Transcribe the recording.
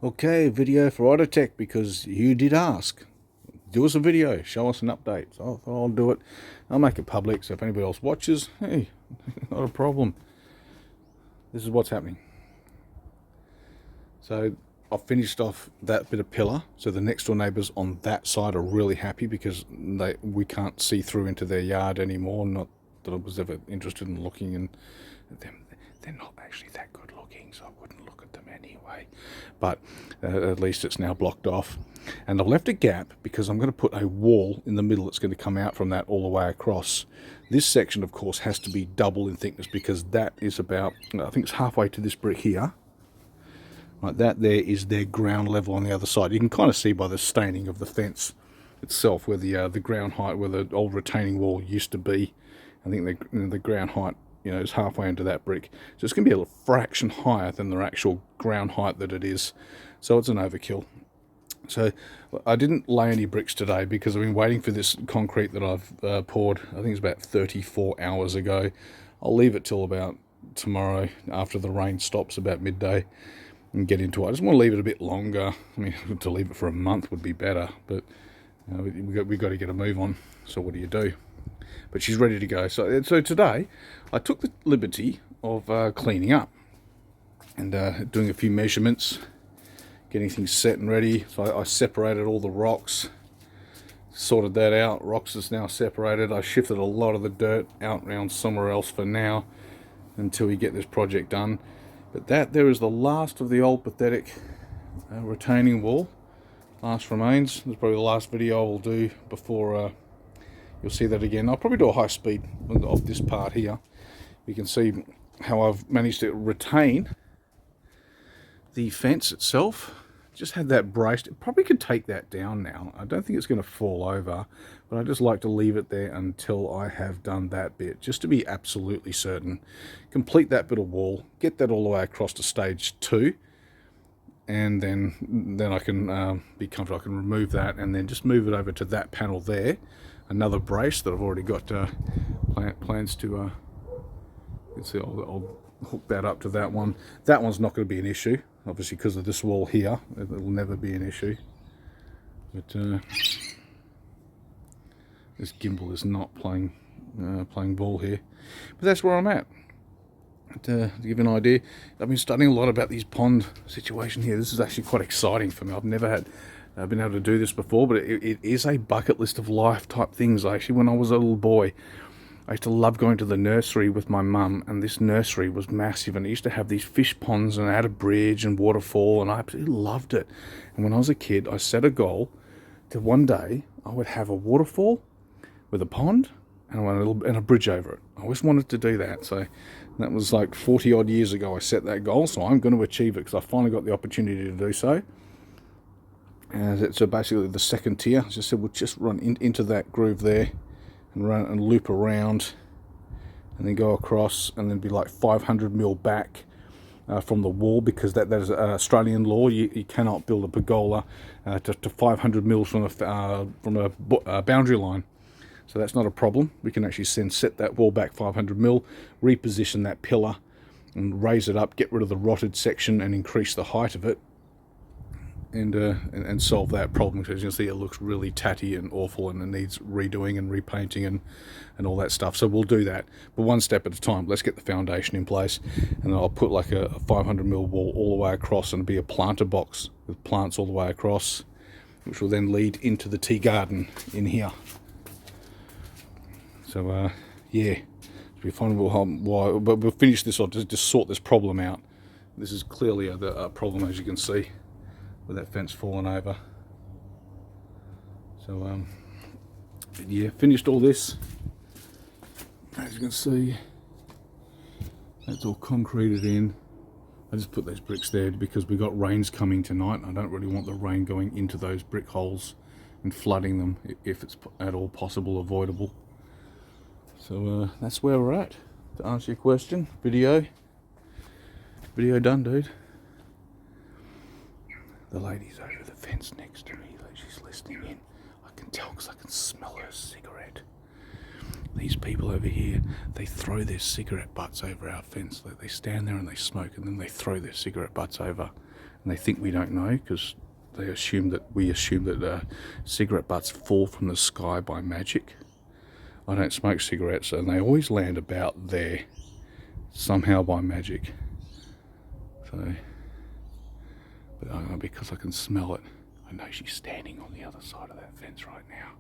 Okay, video for Ottertech because you did ask. Do us a video, show us an update. So I thought I'll do it. I'll make it public so if anybody else watches, hey, not a problem. This is what's happening. So I've finished off that bit of pillar. So the next door neighbours on that side are really happy because we can't see through into their yard anymore. Not that I was ever interested in looking, and they're not actually that good looking, so I wouldn't look at them anyway. But at least it's now blocked off. And I've left a gap because I'm going to put a wall in the middle that's going to come out from that all the way across. This section, of course, has to be double in thickness because that is about, I think it's halfway to this brick here. Right, that there is their ground level on the other side. You can kind of see by the staining of the fence itself where the ground height, where the old retaining wall used to be. I think the ground height, is halfway into that brick. So it's going to be a fraction higher than the actual ground height that it is. So it's an overkill. So I didn't lay any bricks today because I've been waiting for this concrete that I've poured. I think it's about 34 hours ago. I'll leave it till about tomorrow after the rain stops, about midday, and get into it. I just want to leave it a bit longer. I mean, to leave it for a month would be better, but we've got to get a move on. So what do you do? But she's ready to go. So today I took the liberty of cleaning up and doing a few measurements, getting things set and ready. So I separated all the rocks, sorted that out. Rocks is now separated. I shifted a lot of the dirt out around somewhere else for now until we get this project done. But there is the last of the old pathetic retaining wall. Last remains. This is probably the last video I will do before you'll see that again. I'll probably do a high speed of this part here. You can see how I've managed to retain the fence itself. Just had that braced. It probably could take that down now. I don't think it's going to fall over, but I just like to leave it there until I have done that bit, just to be absolutely certain. Complete that bit of wall, get that all the way across to stage 2, and then I can be comfortable. I can remove that and then just move it over to that panel there. Another brace that I've already got plans to. You can see I'll hook that up to that one. That one's not going to be an issue, obviously, because of this wall here. It will never be an issue. But this gimbal is not playing ball here. But that's where I'm at. To give you an idea, I've been studying a lot about these pond situation here. This is actually quite exciting for me. I've never had been able to do this before, but it is a bucket list of life type things. Actually, when I was a little boy, I used to love going to the nursery with my mum, and this nursery was massive, and it used to have these fish ponds and it had a bridge and waterfall, and I absolutely loved it. And when I was a kid, I set a goal that one day I would have a waterfall with a pond and a bridge over it. I always wanted to do that. So that was like 40 odd years ago I set that goal, so I'm going to achieve it because I finally got the opportunity to do so. And so basically the second tier, as I said, we'll just run into that groove there and run and loop around and then go across and then be like 500 mil back from the wall, because that is Australian law. You cannot build a pergola to 500 mils from a boundary line. So that's not a problem. We can actually set that wall back 500 mil, reposition that pillar and raise it up, get rid of the rotted section and increase the height of it, and solve that problem. Because you can see it looks really tatty and awful and it needs redoing and repainting and all that stuff. So we'll do that, but one step at a time. Let's get the foundation in place, and then I'll put like a 500 mil wall all the way across, and it'll be a planter box with plants all the way across, which will then lead into the tea garden in here. So yeah, it'll be fun. But we'll finish this off, just sort this problem out. This is clearly a problem, as you can see, with that fence falling over. So yeah, finished all this. As you can see, that's all concreted in. I just put those bricks there because we got rains coming tonight, and I don't really want the rain going into those brick holes and flooding them if it's at all possible, avoidable. So that's where we're at. To answer your question, video done, dude. The lady's over the fence next to me, like she's listening in. I can tell because I can smell her cigarette. These people over here, they throw their cigarette butts over our fence. They stand there and they smoke, and then they throw their cigarette butts over. and they think we don't know because we assume that cigarette butts fall from the sky by magic. I don't smoke cigarettes, and they always land about there somehow by magic. So, but because I can smell it, I know she's standing on the other side of that fence right now.